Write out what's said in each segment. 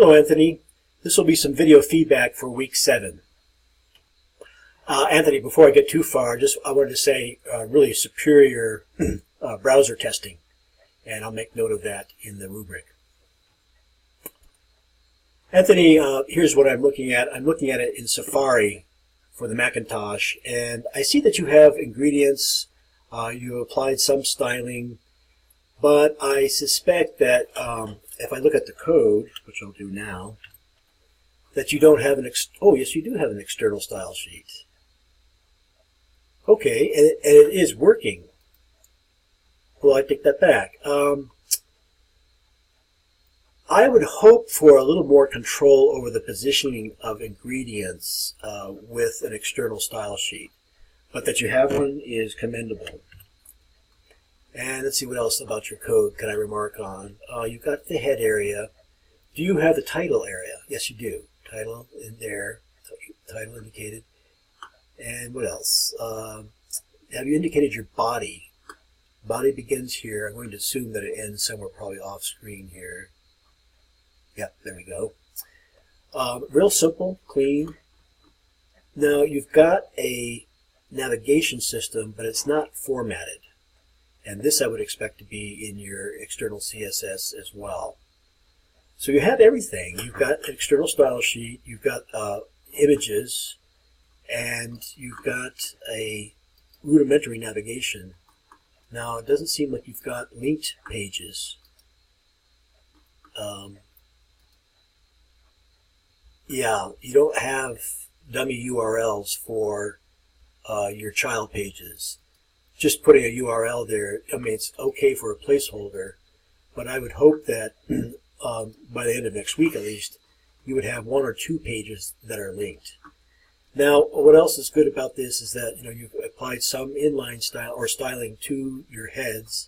Hello, Anthony. This will be some video feedback for week 7. Anthony, before I get too far, I wanted to say really superior browser testing, and I'll make note of that in the rubric. Anthony, here's what I'm looking at. I'm looking at it in Safari for the Macintosh, and I see that you have ingredients, you applied some styling, but I suspect that if I look at the code, which I'll do now, that you don't have oh, yes, you do have an external style sheet. Okay, and it is working. Well, I take that back. I would hope for a little more control over the positioning of ingredients with an external style sheet, but that you have one is commendable. And let's see what else about your code can I remark on. You've got the head area. Do you have the title area? Yes, you do. Title in there. Title indicated. And what else? Have you indicated your body? Body begins here. I'm going to assume that it ends somewhere probably off screen here. Yep, there we go. Real simple, clean. Now you've got a navigation system, but it's not formatted. And this I would expect to be in your external CSS as well. So you have everything. You've got an external style sheet, you've got images, and you've got a rudimentary navigation. Now it doesn't seem like you've got linked pages. Yeah, you don't have dummy URLs for your child pages. Just putting a URL there, I mean, it's okay for a placeholder, but I would hope that by the end of next week at least, you would have 1 or 2 pages that are linked. Now, what else is good about this is that you've applied some inline style or styling to your heads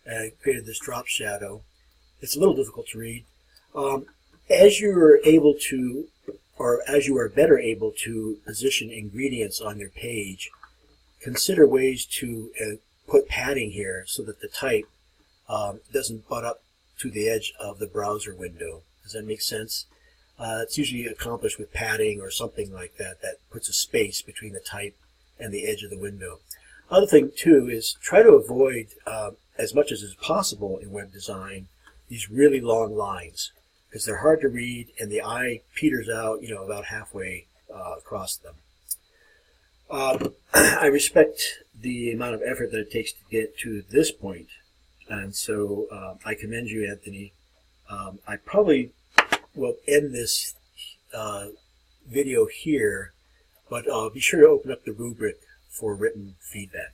and created this drop shadow. It's a little difficult to read. As you are able to, or as you are better able to position ingredients on your page, consider ways to put padding here so that the type doesn't butt up to the edge of the browser window. Does that make sense? It's usually accomplished with padding or something like that that puts a space between the type and the edge of the window. Other thing too is try to avoid as much as is possible in web design these really long lines, because they're hard to read and the eye peters out about halfway across them. I respect the amount of effort that it takes to get to this point, and so I commend you, Anthony. I probably will end this video here, but be sure to open up the rubric for written feedback.